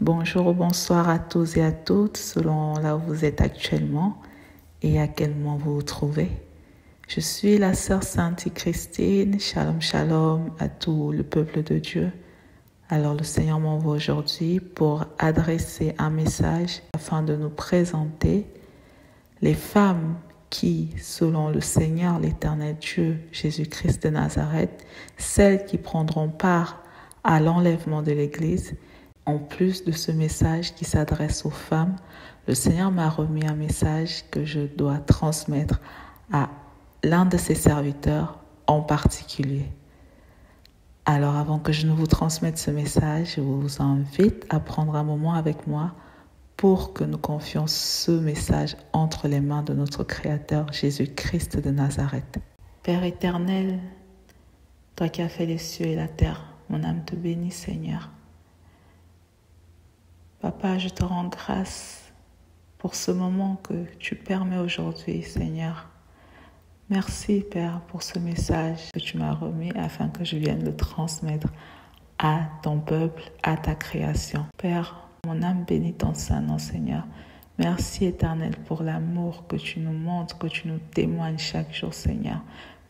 Bonjour ou bonsoir à tous et à toutes, selon là où vous êtes actuellement et à quel moment vous vous trouvez. Je suis la sœur Sainte Christine, shalom shalom à tout le peuple de Dieu. Alors le Seigneur m'envoie aujourd'hui pour adresser un message afin de nous présenter les femmes qui, selon le Seigneur, l'Éternel Dieu, Jésus-Christ de Nazareth, celles qui prendront part à l'enlèvement de l'Église. En plus de ce message qui s'adresse aux femmes, le Seigneur m'a remis un message que je dois transmettre à l'un de ses serviteurs en particulier. Alors avant que je ne vous transmette ce message, je vous invite à prendre un moment avec moi pour que nous confions ce message entre les mains de notre Créateur, Jésus-Christ de Nazareth. Père éternel, toi qui as fait les cieux et la terre, mon âme te bénit, Seigneur. Papa, je te rends grâce pour ce moment que tu permets aujourd'hui, Seigneur. Merci, Père, pour ce message que tu m'as remis afin que je vienne le transmettre à ton peuple, à ta création. Père, mon âme bénit ton saint nom, Seigneur. Merci, Éternel, pour l'amour que tu nous montres, que tu nous témoignes chaque jour, Seigneur.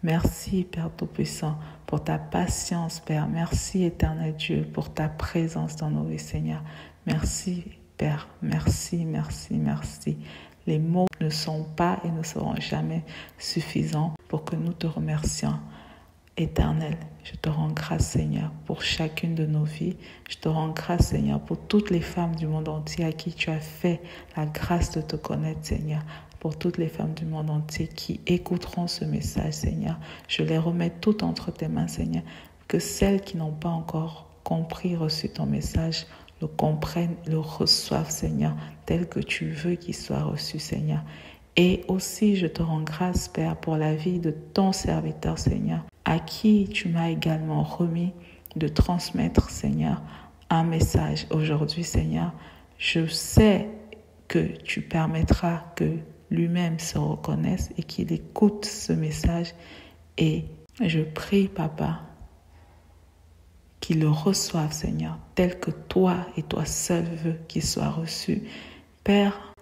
Merci, Père Tout-Puissant, pour ta patience, Père. Merci, Éternel Dieu, pour ta présence dans nos vies, Seigneur. Merci, Père. Merci, merci, merci. Les mots ne sont pas et ne seront jamais suffisants pour que nous te remercions. Éternel, je te rends grâce, Seigneur, pour chacune de nos vies. Je te rends grâce, Seigneur, pour toutes les femmes du monde entier à qui tu as fait la grâce de te connaître, Seigneur. Pour toutes les femmes du monde entier qui écouteront ce message, Seigneur. Je les remets toutes entre tes mains, Seigneur. Que celles qui n'ont pas encore compris, reçu ton message, le comprennent, le reçoivent, Seigneur, tel que tu veux qu'il soit reçu, Seigneur. Et aussi, je te rends grâce, Père, pour la vie de ton serviteur, Seigneur, à qui tu m'as également remis de transmettre, Seigneur, un message aujourd'hui, Seigneur. Je sais que tu permettras que lui-même se reconnaisse et qu'il écoute ce message. Et je prie, Papa, qu'il le reçoive, Seigneur, tel que toi et toi seul veux qu'il soit reçu. Père,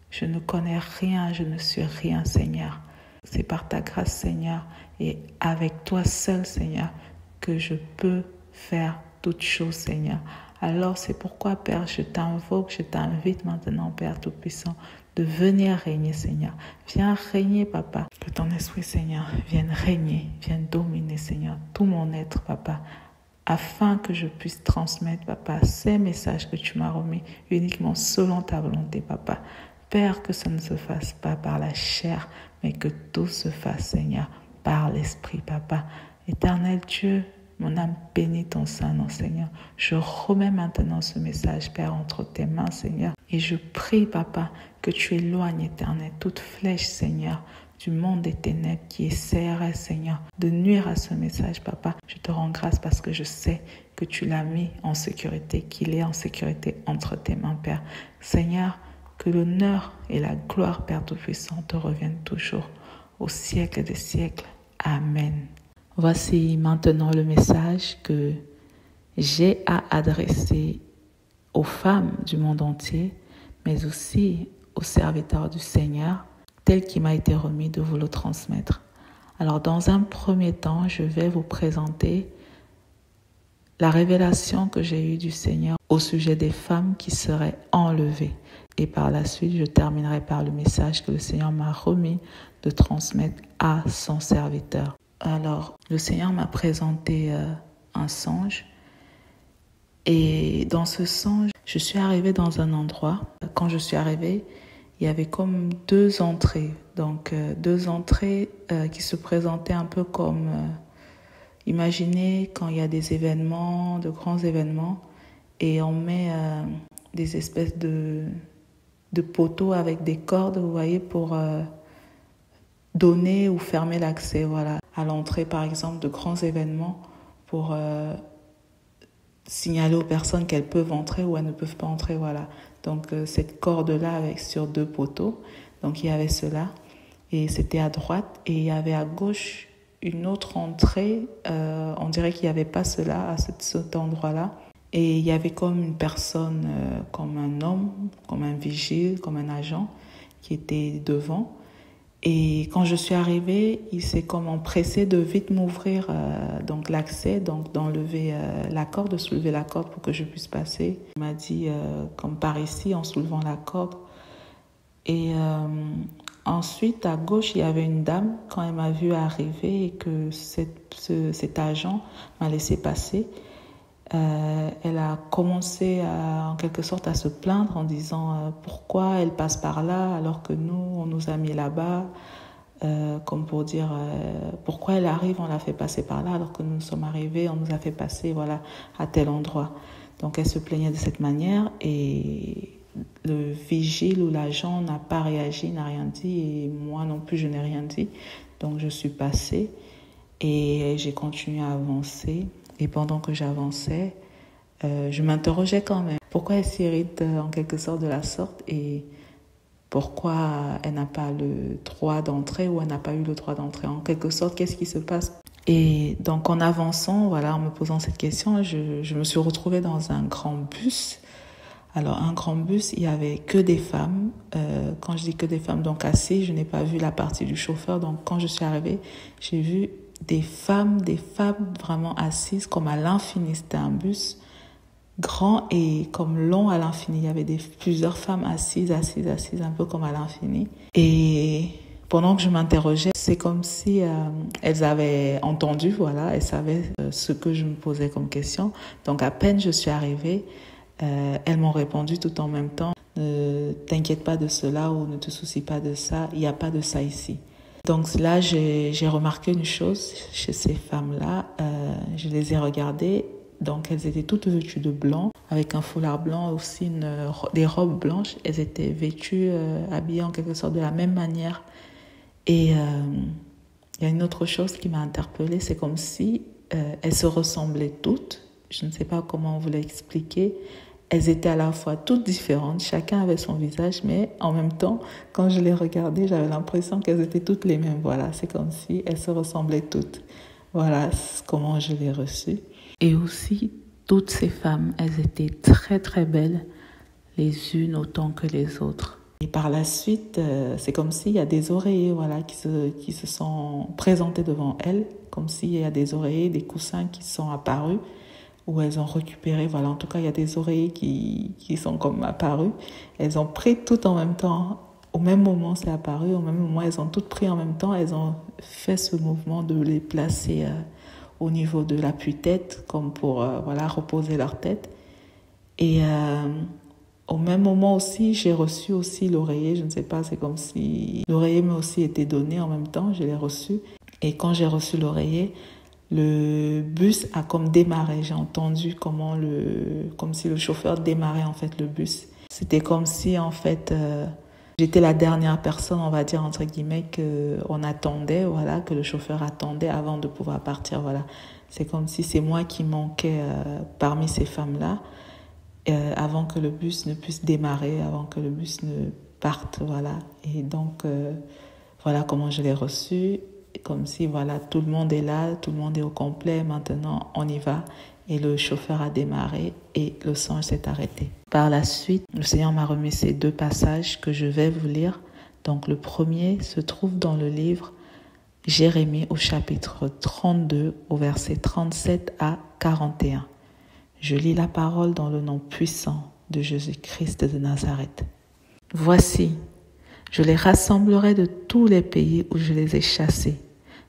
je ne connais rien, je ne suis rien, Seigneur. C'est par ta grâce, Seigneur, et avec toi seul, Seigneur, que je peux faire toutes choses, Seigneur. Alors c'est pourquoi, Père, je t'invoque, je t'invite maintenant, Père Tout-Puissant, de venir régner, Seigneur. Viens régner, Papa. Que ton esprit, Seigneur, vienne régner, vienne dominer, Seigneur, tout mon être, Papa, afin que je puisse transmettre, Papa, ces messages que tu m'as remis uniquement selon ta volonté, Papa. Père, que ça ne se fasse pas par la chair, mais que tout se fasse, Seigneur, par l'Esprit, Papa. Éternel Dieu, mon âme bénit ton saint nom, Seigneur. Je remets maintenant ce message, Père, entre tes mains, Seigneur. Et je prie, Papa, que tu éloignes, Éternel, toute flèche, Seigneur, du monde des ténèbres qui essaierait, Seigneur, de nuire à ce message, Papa. Je te rends grâce parce que je sais que tu l'as mis en sécurité, qu'il est en sécurité entre tes mains, Père. Seigneur, que l'honneur et la gloire, Père Tout-Puissant, te reviennent toujours au siècle des siècles. Amen. Voici maintenant le message que j'ai à adresser aux femmes du monde entier, mais aussi aux serviteurs du Seigneur, tel qu'il m'a été remis de vous le transmettre. Alors, dans un premier temps, je vais vous présenter la révélation que j'ai eue du Seigneur au sujet des femmes qui seraient enlevées. Et par la suite, je terminerai par le message que le Seigneur m'a remis de transmettre à son serviteur. Alors, le Seigneur m'a présenté un songe. Et dans ce songe, je suis arrivée dans un endroit. Quand je suis arrivée, il y avait comme deux entrées. Donc, deux entrées qui se présentaient un peu comme... imaginez quand il y a des événements, de grands événements, et on met des espèces de poteaux avec des cordes, vous voyez, pour donner ou fermer l'accès, voilà, à l'entrée, par exemple, de grands événements, pour signaler aux personnes qu'elles peuvent entrer ou elles ne peuvent pas entrer, voilà. Donc, cette corde-là avec sur deux poteaux, donc il y avait cela, et c'était à droite, et il y avait à gauche une autre entrée, on dirait qu'il n'y avait pas cela à cet endroit-là, Et il y avait comme une personne, comme un homme, comme un vigile, comme un agent qui était devant. Et quand je suis arrivée, il s'est comme empressé de vite m'ouvrir donc l'accès, donc d'enlever la corde, de soulever la corde pour que je puisse passer. Il m'a dit comme par ici en soulevant la corde. Et ensuite à gauche il y avait une dame. Quand elle m'a vue arriver et que cet agent m'a laissé passer, elle a commencé en quelque sorte à se plaindre en disant pourquoi elle passe par là alors que nous on nous a mis là-bas, comme pour dire pourquoi elle arrive, on l'a fait passer par là alors que nous sommes arrivés, on nous a fait passer voilà à tel endroit. Donc elle se plaignait de cette manière et le vigile ou l'agent n'a pas réagi, n'a rien dit et moi non plus je n'ai rien dit. Donc je suis passée et j'ai continué à avancer. Et pendant que j'avançais, je m'interrogeais quand même. Pourquoi elle s'irrite en quelque sorte de la sorte et pourquoi elle n'a pas le droit d'entrer ou elle n'a pas eu le droit d'entrer. En quelque sorte, qu'est-ce qui se passe? Et donc en avançant, voilà, en me posant cette question, je me suis retrouvée dans un grand bus. Alors un grand bus, il y avait que des femmes. Quand je dis que des femmes, donc assises, je n'ai pas vu la partie du chauffeur. Donc quand je suis arrivée, j'ai vu des femmes vraiment assises comme à l'infini. C'était un bus grand et comme long à l'infini. Il y avait plusieurs femmes assises, un peu comme à l'infini. Et pendant que je m'interrogeais, c'est comme si elles avaient entendu, voilà, elles savaient ce que je me posais comme question. Donc à peine je suis arrivée, elles m'ont répondu tout en même temps. Ne t'inquiète pas de cela ou ne te soucie pas de ça, il n'y a pas de ça ici. Donc là, j'ai remarqué une chose chez ces femmes-là. Je les ai regardées. Donc elles étaient toutes vêtues de blanc, avec un foulard blanc, aussi des robes blanches. Elles étaient vêtues, habillées en quelque sorte de la même manière. Et il y a une autre chose qui m'a interpellée, c'est comme si elles se ressemblaient toutes. Je ne sais pas comment vous l'expliquer. Elles étaient à la fois toutes différentes, chacun avait son visage, mais en même temps, quand je les regardais, j'avais l'impression qu'elles étaient toutes les mêmes. Voilà, c'est comme si elles se ressemblaient toutes. Voilà comment je l'ai reçue. Et aussi, toutes ces femmes, elles étaient très très belles, les unes autant que les autres. Et par la suite, c'est comme s'il y a des oreillers voilà, qui se sont présentés devant elles, comme s'il y a des oreillers, des coussins qui sont apparus, où elles ont récupéré, voilà, en tout cas, il y a des oreillers qui sont comme apparus. Elles ont pris tout en même temps, au même moment c'est apparu, au même moment elles ont toutes pris en même temps, elles ont fait ce mouvement de les placer au niveau de l'appui-tête, comme pour voilà, reposer leur tête. Et au même moment aussi, j'ai reçu aussi l'oreiller, je ne sais pas, c'est comme si l'oreiller m'a aussi été donné en même temps, je l'ai reçu. Et quand j'ai reçu l'oreiller, le bus a comme démarré. J'ai entendu comme si le chauffeur démarrait en fait le bus. C'était comme si en fait j'étais la dernière personne, on va dire entre guillemets, qu'on attendait, voilà, que le chauffeur attendait avant de pouvoir partir, voilà. C'est comme si c'est moi qui manquais parmi ces femmes-là, avant que le bus ne puisse démarrer, avant que le bus ne parte, voilà. Et donc voilà comment je l'ai reçu. Comme si voilà, tout le monde est là, tout le monde est au complet, maintenant on y va. Et le chauffeur a démarré et le songe s'est arrêté. Par la suite, le Seigneur m'a remis ces deux passages que je vais vous lire. Donc le premier se trouve dans le livre Jérémie au chapitre 32 au verset 37 à 41. Je lis la parole dans le nom puissant de Jésus-Christ de Nazareth. Voici, je les rassemblerai de tous les pays où je les ai chassés,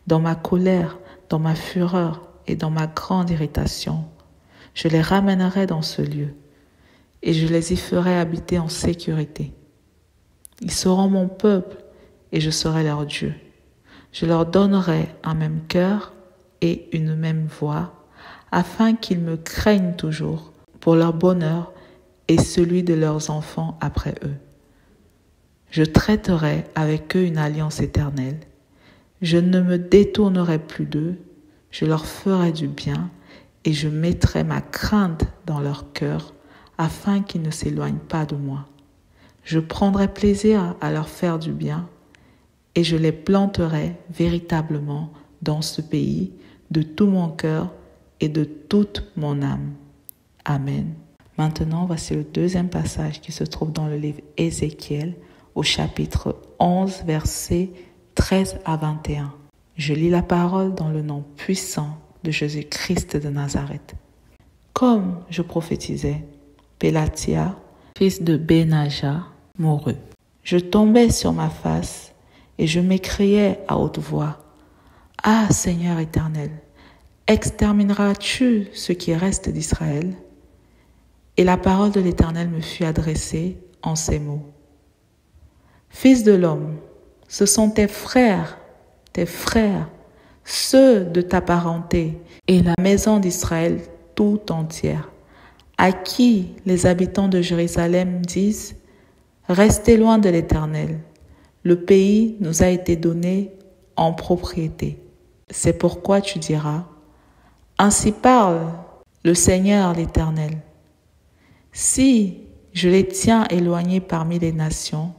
dans ma colère, dans ma fureur et dans ma grande irritation. Je les ramènerai dans ce lieu et je les y ferai habiter en sécurité. Ils seront mon peuple et je serai leur Dieu. Je leur donnerai un même cœur et une même voix, afin qu'ils me craignent toujours pour leur bonheur et celui de leurs enfants après eux. Je traiterai avec eux une alliance éternelle. Je ne me détournerai plus d'eux, je leur ferai du bien et je mettrai ma crainte dans leur cœur afin qu'ils ne s'éloignent pas de moi. Je prendrai plaisir à leur faire du bien et je les planterai véritablement dans ce pays de tout mon cœur et de toute mon âme. Amen. Maintenant, voici le deuxième passage qui se trouve dans le livre Ézéchiel, au chapitre 11, versets 13 à 21. Je lis la parole dans le nom puissant de Jésus-Christ de Nazareth. Comme je prophétisais, Pélatia, fils de Benaja, mourut. Je tombais sur ma face et je m'écriais à haute voix, « Ah, Seigneur éternel, extermineras-tu ce qui reste d'Israël ?» Et la parole de l'Éternel me fut adressée en ces mots. « Fils de l'homme, ce sont tes frères, ceux de ta parenté et la maison d'Israël tout entière, à qui les habitants de Jérusalem disent, « Restez loin de l'Éternel, le pays nous a été donné en propriété. » C'est pourquoi tu diras, « Ainsi parle le Seigneur l'Éternel. Si je les tiens éloignés parmi les nations,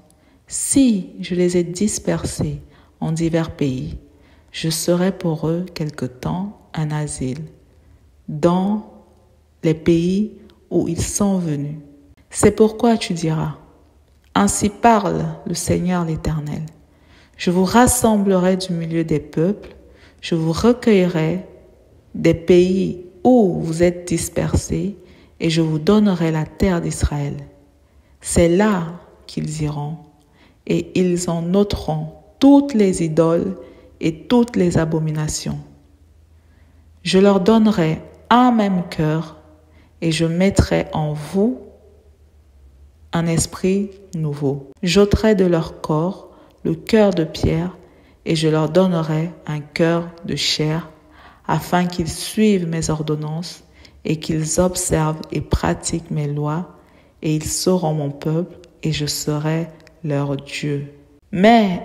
si je les ai dispersés en divers pays, je serai pour eux quelque temps un asile dans les pays où ils sont venus. C'est pourquoi tu diras, ainsi parle le Seigneur l'Éternel. Je vous rassemblerai du milieu des peuples, je vous recueillerai des pays où vous êtes dispersés et je vous donnerai la terre d'Israël. C'est là qu'ils iront et ils en ôteront toutes les idoles et toutes les abominations. Je leur donnerai un même cœur et je mettrai en vous un esprit nouveau. J'ôterai de leur corps le cœur de pierre et je leur donnerai un cœur de chair afin qu'ils suivent mes ordonnances et qu'ils observent et pratiquent mes lois et ils seront mon peuple et je serai leur Dieu. Mais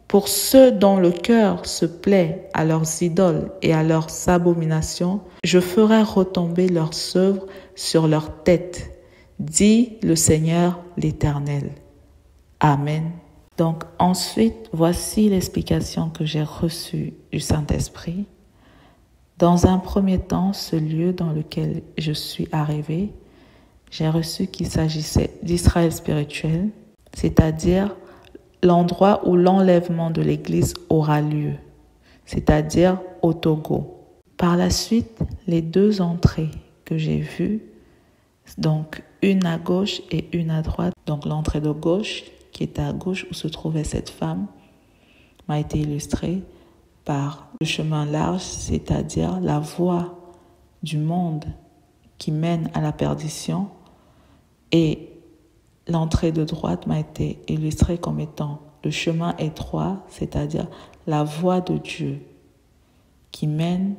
pour ceux dont le cœur se plaît à leurs idoles et à leurs abominations, je ferai retomber leurs œuvres sur leur tête, dit le Seigneur l'Éternel. Amen. Donc ensuite, voici l'explication que j'ai reçue du Saint-Esprit. Dans un premier temps, ce lieu dans lequel je suis arrivée, j'ai reçu qu'il s'agissait d'Israël spirituel, c'est-à-dire l'endroit où l'enlèvement de l'Église aura lieu, c'est-à-dire au Togo. Par la suite, les deux entrées que j'ai vues, donc une à gauche et une à droite, donc l'entrée de gauche, qui était à gauche où se trouvait cette femme, m'a été illustrée par le chemin large, c'est-à-dire la voie du monde qui mène à la perdition, et l'entrée de droite m'a été illustrée comme étant le chemin étroit, c'est-à-dire la voie de Dieu qui mène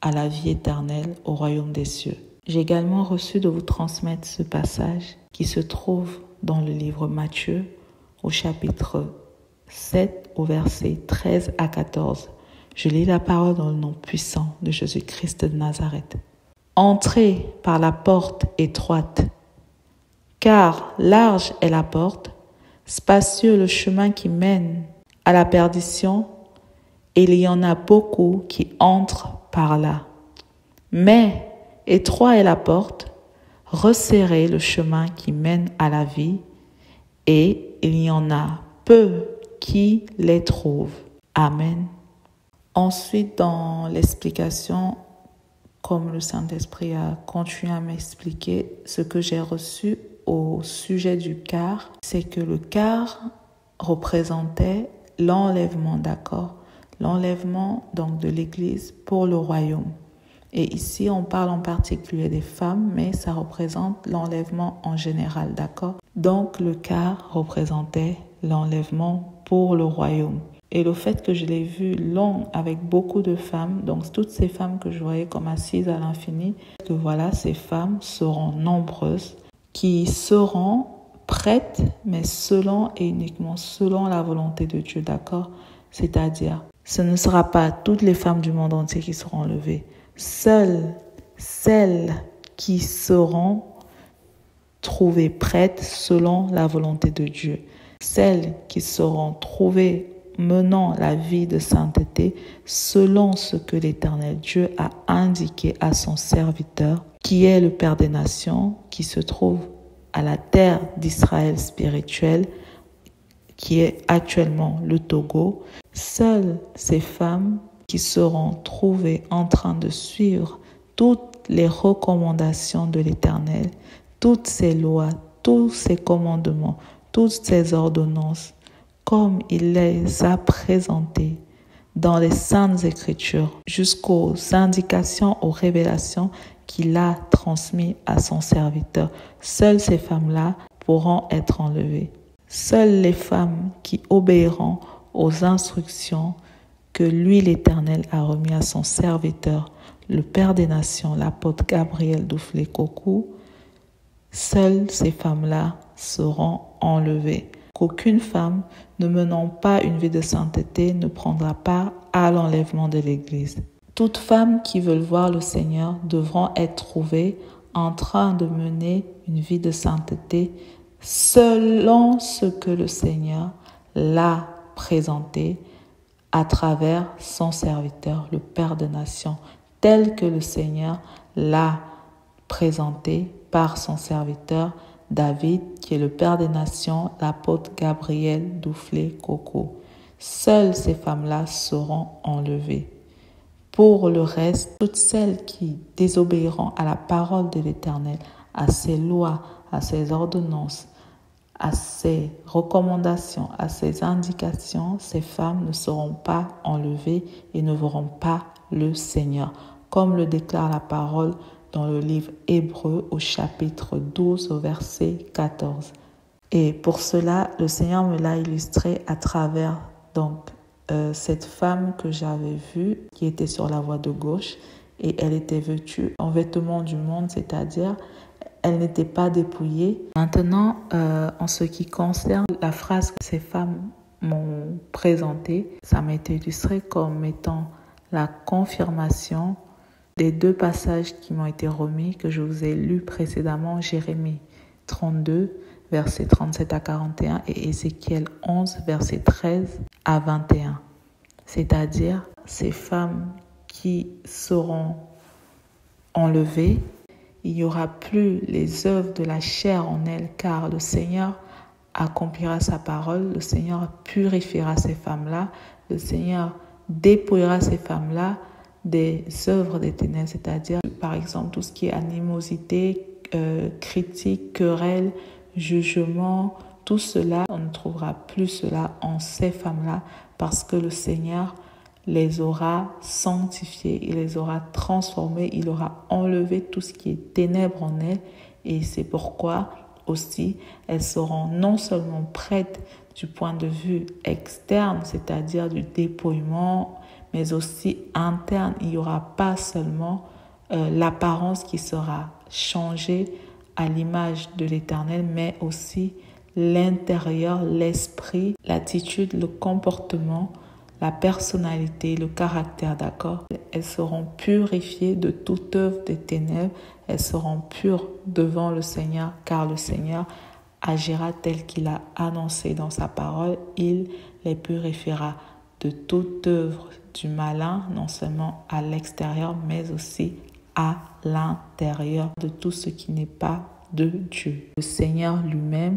à la vie éternelle au royaume des cieux. J'ai également reçu de vous transmettre ce passage qui se trouve dans le livre Matthieu au chapitre 7 au verset 13 à 14. Je lis la parole dans le nom puissant de Jésus-Christ de Nazareth. Entrez par la porte étroite, car large est la porte, spacieux le chemin qui mène à la perdition, et il y en a beaucoup qui entrent par là. Mais étroit est la porte, resserré le chemin qui mène à la vie, et il y en a peu qui les trouvent. Amen. Ensuite, dans l'explication, comme le Saint-Esprit a continué à m'expliquer, ce que j'ai reçu au sujet du quart, c'est que le quart représentait l'enlèvement, d'accord? L'enlèvement donc de l'Église pour le royaume. Et ici, on parle en particulier des femmes, mais ça représente l'enlèvement en général, d'accord? Donc, le quart représentait l'enlèvement pour le royaume. Et le fait que je l'ai vu long avec beaucoup de femmes, donc toutes ces femmes que je voyais comme assises à l'infini, que voilà, ces femmes seront nombreuses, qui seront prêtes, mais selon et uniquement selon la volonté de Dieu, d'accord? C'est-à-dire, ce ne sera pas toutes les femmes du monde entier qui seront enlevées. Seules celles qui seront trouvées prêtes selon la volonté de Dieu. Celles qui seront trouvées menant la vie de sainteté selon ce que l'Éternel Dieu a indiqué à son serviteur, qui est le Père des nations, qui se trouve à la terre d'Israël spirituelle, qui est actuellement le Togo. Seules ces femmes qui seront trouvées en train de suivre toutes les recommandations de l'Éternel, toutes ses lois, tous ses commandements, toutes ses ordonnances, comme il les a présentées dans les Saintes Écritures, jusqu'aux indications, aux révélations qu'il a transmises à son serviteur. Seules ces femmes-là pourront être enlevées. Seules les femmes qui obéiront aux instructions que lui, l'Éternel, a remis à son serviteur, le Père des Nations, l'apôtre Gabriel Duflé-Coco, seules ces femmes-là seront enlevées. Qu'aucune femme ne menant pas une vie de sainteté ne prendra part à l'enlèvement de l'Église. Toutes femmes qui veulent voir le Seigneur devront être trouvées en train de mener une vie de sainteté selon ce que le Seigneur l'a présenté à travers son serviteur, le Père des Nations, tel que le Seigneur l'a présenté par son serviteur David, qui est le Père des Nations, l'apôtre Gabriel Duflé-Coco. Seules ces femmes-là seront enlevées. Pour le reste, toutes celles qui désobéiront à la parole de l'Éternel, à ses lois, à ses ordonnances, à ses recommandations, à ses indications, ces femmes ne seront pas enlevées et ne verront pas le Seigneur, comme le déclare la parole dans le livre Hébreux au chapitre 12 au verset 14. Et pour cela, le Seigneur me l'a illustré à travers cette femme que j'avais vue qui était sur la voie de gauche, et elle était vêtue en vêtements du monde, c'est-à-dire elle n'était pas dépouillée. Maintenant, en ce qui concerne la phrase que ces femmes m'ont présentée, ça m'a été illustré comme étant la confirmation des deux passages qui m'ont été remis, que je vous ai lus précédemment, Jérémie 32, versets 37 à 41 et Ézéchiel 11, versets 13 à 21. C'est-à-dire ces femmes qui seront enlevées, il n'y aura plus les œuvres de la chair en elles, car le Seigneur accomplira sa parole, le Seigneur purifiera ces femmes-là, le Seigneur dépouillera ces femmes-là des œuvres des ténèbres, c'est-à-dire par exemple tout ce qui est animosité, critique, querelle, jugement, tout cela, on ne trouvera plus cela en ces femmes-là parce que le Seigneur les aura sanctifiées, il les aura transformées, il aura enlevé tout ce qui est ténèbres en elles, et c'est pourquoi aussi elles seront non seulement prêtes du point de vue externe, c'est-à-dire du dépouillement, mais aussi interne. Il n'y aura pas seulement l'apparence qui sera changée à l'image de l'Éternel, mais aussi l'intérieur, l'esprit, l'attitude, le comportement, la personnalité, le caractère, d'accord? Elles seront purifiées de toute œuvre des ténèbres, elles seront pures devant le Seigneur, car le Seigneur agira tel qu'il a annoncé dans sa parole, il les purifiera de toute œuvre du malin, non seulement à l'extérieur, mais aussi à l'intérieur, de tout ce qui n'est pas de Dieu. Le Seigneur lui-même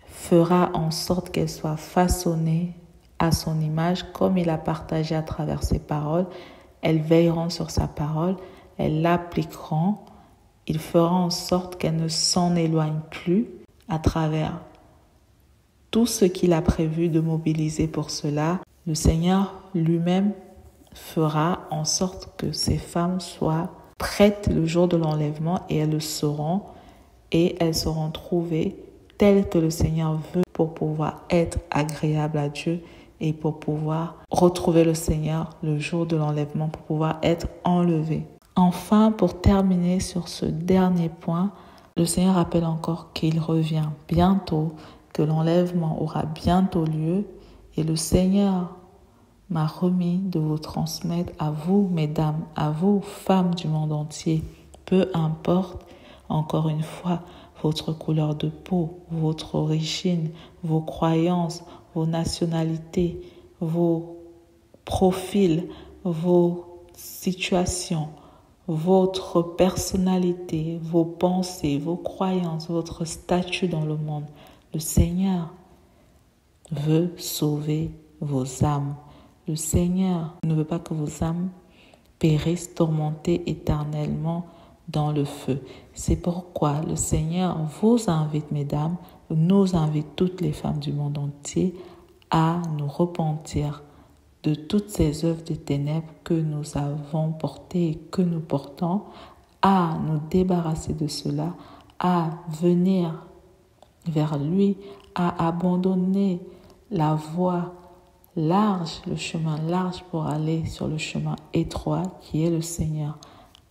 fera en sorte qu'elle soit façonnée à son image, comme il a partagé à travers ses paroles. Elles veilleront sur sa parole, elles l'appliqueront, il fera en sorte qu'elle ne s'en éloigne plus à travers tout ce qu'il a prévu de mobiliser pour cela. Le Seigneur lui-même fera en sorte que ces femmes soient prêtes le jour de l'enlèvement, et elles le seront, et elles seront trouvées telles que le Seigneur veut pour pouvoir être agréables à Dieu et pour pouvoir retrouver le Seigneur le jour de l'enlèvement, pour pouvoir être enlevées. Enfin, pour terminer sur ce dernier point, le Seigneur rappelle encore qu'il revient bientôt, que l'enlèvement aura bientôt lieu, et le Seigneur m'a remis de vous transmettre à vous, mesdames, à vous, femmes du monde entier, peu importe, encore une fois, votre couleur de peau, votre origine, vos croyances, vos nationalités, vos profils, vos situations, votre personnalité, vos pensées, vos croyances, votre statut dans le monde. Le Seigneur veut sauver vos âmes. Le Seigneur ne veut pas que vos âmes périssent tourmentées éternellement dans le feu. C'est pourquoi le Seigneur vous invite, mesdames, nous invite toutes les femmes du monde entier à nous repentir de toutes ces œuvres de ténèbres que nous avons portées et que nous portons, à nous débarrasser de cela, à venir vers lui, à abandonner la voie large, le chemin large pour aller sur le chemin étroit qui est le Seigneur,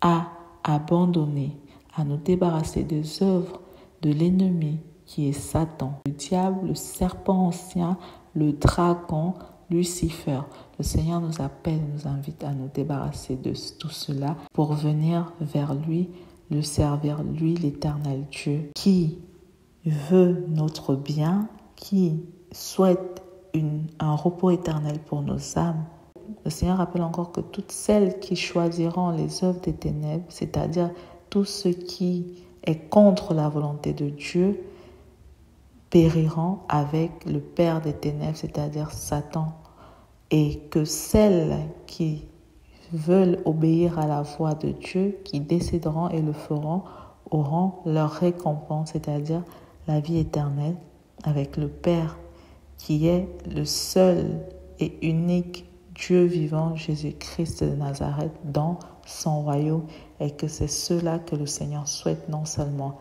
à abandonner, à nous débarrasser des œuvres de l'ennemi qui est Satan, le diable, le serpent ancien, le dragon, Lucifer. Le Seigneur nous appelle, nous invite à nous débarrasser de tout cela pour venir vers lui, le servir, lui, l'Éternel Dieu, qui veut notre bien, qui souhaite un repos éternel pour nos âmes. Le Seigneur rappelle encore que toutes celles qui choisiront les œuvres des ténèbres, c'est-à-dire tout ce qui est contre la volonté de Dieu, périront avec le père des ténèbres, c'est-à-dire Satan. Et que celles qui veulent obéir à la voix de Dieu, qui décideront et le feront, auront leur récompense, c'est-à-dire la vie éternelle avec le Père, qui est le seul et unique Dieu vivant, Jésus-Christ de Nazareth, dans son royaume, et que c'est cela que le Seigneur souhaite non seulement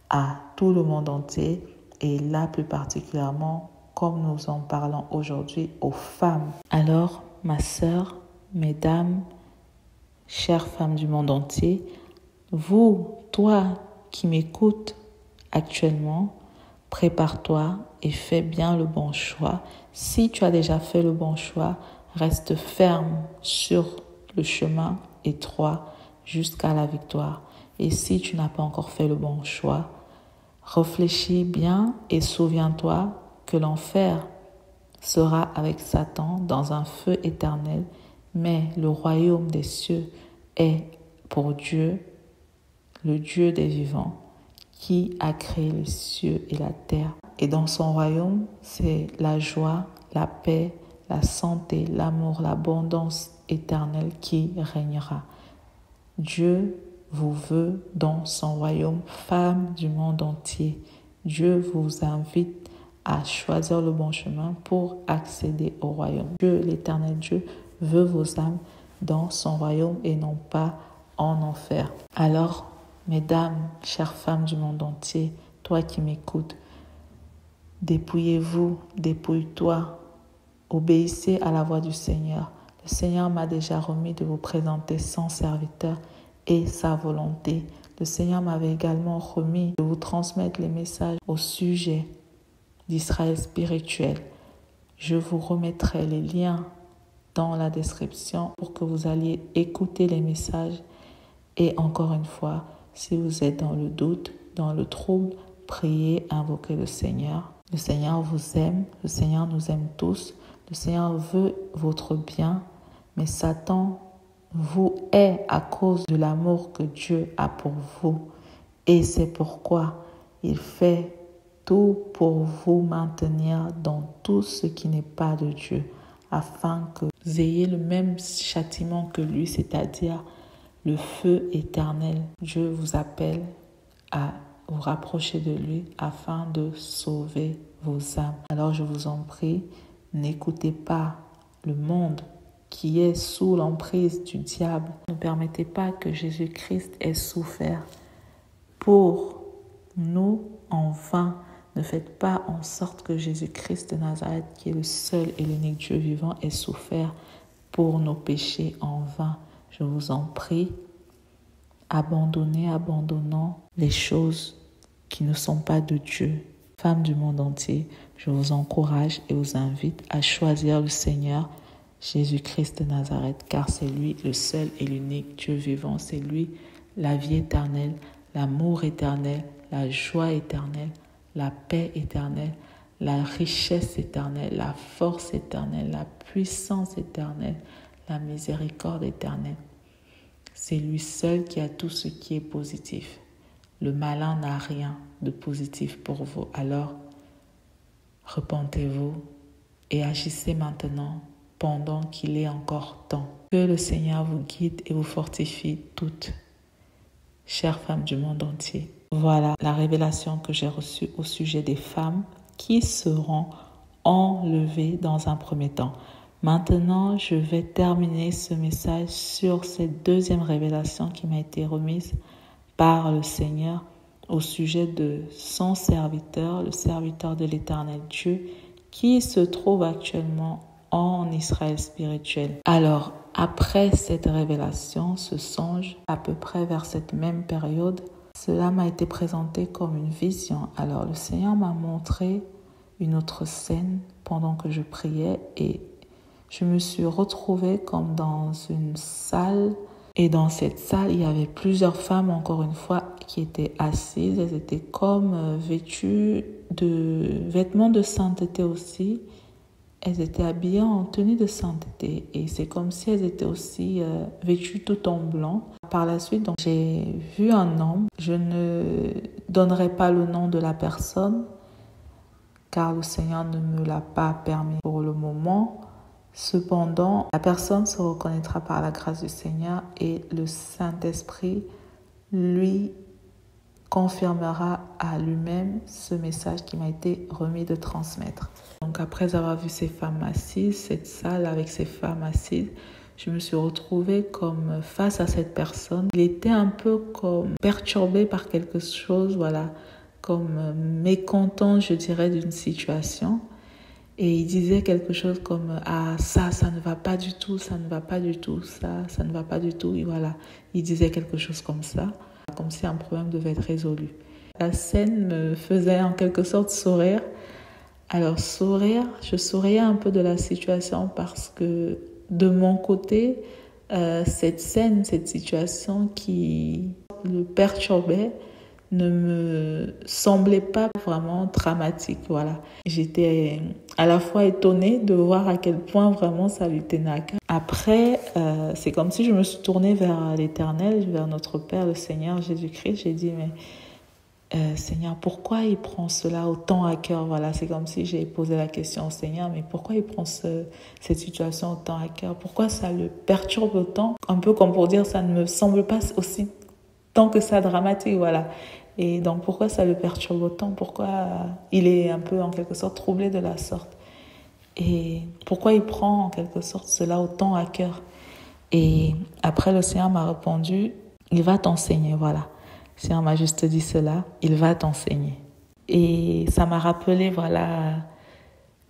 à tout le monde entier, et là plus particulièrement, comme nous en parlons aujourd'hui, aux femmes. Alors, ma sœur, mesdames, chères femmes du monde entier, vous, toi qui m'écoutes actuellement, prépare-toi et fais bien le bon choix. Si tu as déjà fait le bon choix, reste ferme sur le chemin étroit jusqu'à la victoire. Et si tu n'as pas encore fait le bon choix, réfléchis bien et souviens-toi que l'enfer sera avec Satan dans un feu éternel, mais le royaume des cieux est pour Dieu, le Dieu des vivants, qui a créé les cieux et la terre. Et dans son royaume, c'est la joie, la paix, la santé, l'amour, l'abondance éternelle qui régnera. Dieu vous veut dans son royaume, femmes du monde entier. Dieu vous invite à choisir le bon chemin pour accéder au royaume. Dieu, l'Éternel Dieu, veut vos âmes dans son royaume et non pas en enfer. Alors, mesdames, chères femmes du monde entier, toi qui m'écoutes, dépouillez-vous, dépouille-toi, obéissez à la voix du Seigneur. Le Seigneur m'a déjà remis de vous présenter son serviteur et sa volonté. Le Seigneur m'avait également remis de vous transmettre les messages au sujet d'Israël spirituel. Je vous remettrai les liens dans la description pour que vous alliez écouter les messages. Et encore une fois, si vous êtes dans le doute, dans le trouble, priez, invoquez le Seigneur. Le Seigneur vous aime, le Seigneur nous aime tous. Le Seigneur veut votre bien, mais Satan vous hait à cause de l'amour que Dieu a pour vous. Et c'est pourquoi il fait tout pour vous maintenir dans tout ce qui n'est pas de Dieu, afin que vous ayez le même châtiment que lui, c'est-à-dire le feu éternel. Dieu vous appelle à vous rapprocher de lui afin de sauver vos âmes. Alors je vous en prie, n'écoutez pas le monde qui est sous l'emprise du diable. Ne permettez pas que Jésus-Christ ait souffert pour nous en vain. Ne faites pas en sorte que Jésus-Christ de Nazareth, qui est le seul et l'unique Dieu vivant, ait souffert pour nos péchés en vain. Je vous en prie, abandonnons les choses qui ne sont pas de Dieu. Femmes du monde entier, je vous encourage et vous invite à choisir le Seigneur Jésus-Christ de Nazareth, car c'est lui le seul et l'unique Dieu vivant. C'est lui la vie éternelle, l'amour éternel, la joie éternelle, la paix éternelle, la richesse éternelle, la force éternelle, la puissance éternelle, la miséricorde éternelle. C'est lui seul qui a tout ce qui est positif. Le malin n'a rien de positif pour vous. Alors, repentez-vous et agissez maintenant pendant qu'il est encore temps. Que le Seigneur vous guide et vous fortifie toutes, chères femmes du monde entier. Voilà la révélation que j'ai reçue au sujet des femmes qui seront enlevées dans un premier temps. Maintenant, je vais terminer ce message sur cette deuxième révélation qui m'a été remise par le Seigneur au sujet de son serviteur, le serviteur de l'Éternel Dieu, qui se trouve actuellement en Israël spirituel. Alors, après cette révélation, ce songe, à peu près vers cette même période, cela m'a été présenté comme une vision. Alors, le Seigneur m'a montré une autre scène pendant que je priais et je me suis retrouvée comme dans une salle. Et dans cette salle, il y avait plusieurs femmes, encore une fois, qui étaient assises. Elles étaient comme vêtues de vêtements de sainteté aussi. Elles étaient habillées en tenue de sainteté. Et c'est comme si elles étaient aussi vêtues tout en blanc. Par la suite, donc, j'ai vu un homme. Je ne donnerai pas le nom de la personne, car le Seigneur ne me l'a pas permis pour le moment. Cependant, la personne se reconnaîtra par la grâce du Seigneur et le Saint-Esprit lui confirmera à lui-même ce message qui m'a été remis de transmettre. Donc après avoir vu ces femmes assises, cette salle avec ces femmes assises, je me suis retrouvée comme face à cette personne. Il était un peu comme perturbé par quelque chose, voilà, comme mécontent, je dirais, d'une situation. Et il disait quelque chose comme « Ah, ça ne va pas du tout, ça ne va pas du tout, ça ne va pas du tout. » Et voilà, il disait quelque chose comme ça, comme si un problème devait être résolu. La scène me faisait en quelque sorte sourire. Alors sourire, je souriais un peu de la situation parce que de mon côté, cette scène, cette situation qui le perturbait, ne me semblait pas vraiment dramatique, voilà. J'étais à la fois étonnée de voir à quel point vraiment ça lui tenait à cœur. Après, c'est comme si je me suis tournée vers l'Éternel, vers notre Père, le Seigneur Jésus-Christ. J'ai dit, mais Seigneur, pourquoi il prend cela autant à cœur? Voilà, c'est comme si j'ai posé la question au Seigneur, mais pourquoi il prend cette situation autant à cœur? Pourquoi ça le perturbe autant? Un peu comme pour dire, ça ne me semble pas aussi tant que ça dramatique, voilà. Et donc, pourquoi ça le perturbe autant? Pourquoi il est un peu, en quelque sorte, troublé de la sorte? Et pourquoi il prend, en quelque sorte, cela autant à cœur? Et après, le Seigneur m'a répondu, il va t'enseigner, voilà. Le Seigneur m'a juste dit cela, il va t'enseigner. Et ça m'a rappelé, voilà,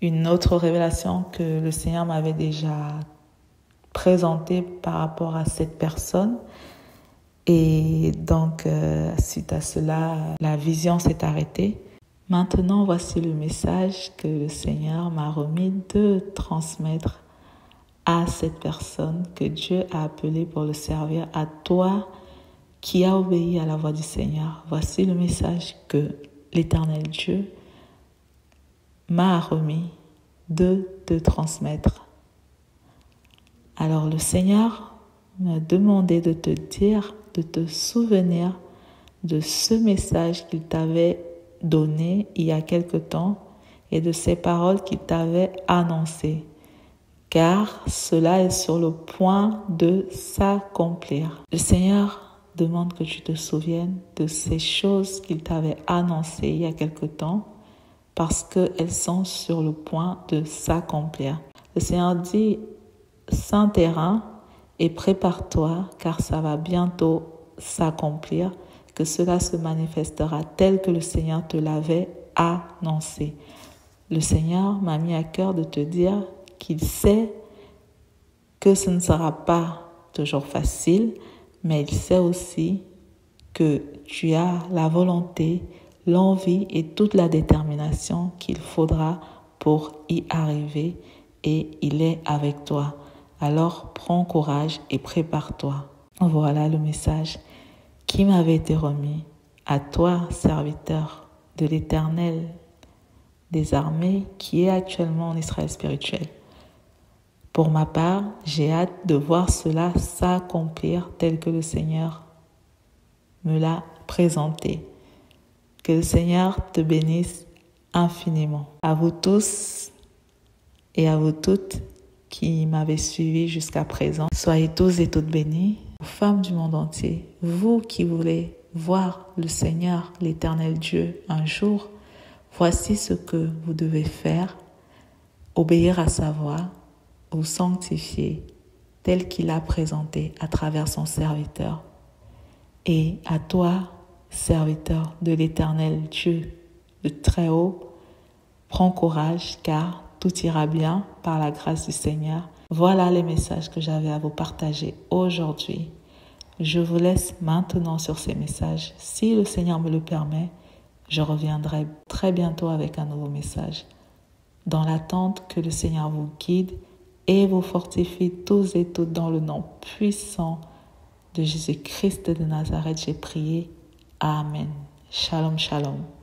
une autre révélation que le Seigneur m'avait déjà présentée par rapport à cette personne. Et donc, suite à cela, la vision s'est arrêtée. Maintenant, voici le message que le Seigneur m'a remis de transmettre à cette personne que Dieu a appelée pour le servir, à toi qui as obéi à la voix du Seigneur. Voici le message que l'Éternel Dieu m'a remis de te transmettre. Alors, le Seigneur m'a demandé de te dire, de te souvenir de ce message qu'il t'avait donné il y a quelque temps et de ces paroles qu'il t'avait annoncées, car cela est sur le point de s'accomplir. Le Seigneur demande que tu te souviennes de ces choses qu'il t'avait annoncées il y a quelque temps, parce qu'elles sont sur le point de s'accomplir. Le Seigneur dit, Saint terrain, et prépare-toi, car ça va bientôt s'accomplir, que cela se manifestera tel que le Seigneur te l'avait annoncé. Le Seigneur m'a mis à cœur de te dire qu'il sait que ce ne sera pas toujours facile, mais il sait aussi que tu as la volonté, l'envie et toute la détermination qu'il faudra pour y arriver, et il est avec toi. Alors prends courage et prépare-toi. Voilà le message qui m'avait été remis à toi, serviteur de l'Éternel, des armées qui est actuellement en Israël spirituel. Pour ma part, j'ai hâte de voir cela s'accomplir tel que le Seigneur me l'a présenté. Que le Seigneur te bénisse infiniment. À vous tous et à vous toutes qui m'avez suivi jusqu'à présent, soyez tous et toutes bénis. Femmes du monde entier, vous qui voulez voir le Seigneur, l'Éternel Dieu, un jour, voici ce que vous devez faire, obéir à sa voix, vous sanctifier tel qu'il a présenté à travers son serviteur. Et à toi, serviteur de l'Éternel Dieu, le Très-Haut, prends courage car tout ira bien par la grâce du Seigneur. Voilà les messages que j'avais à vous partager aujourd'hui. Je vous laisse maintenant sur ces messages. Si le Seigneur me le permet, je reviendrai très bientôt avec un nouveau message. Dans l'attente que le Seigneur vous guide et vous fortifie tous et toutes dans le nom puissant de Jésus-Christ de Nazareth, j'ai prié. Amen. Shalom, shalom.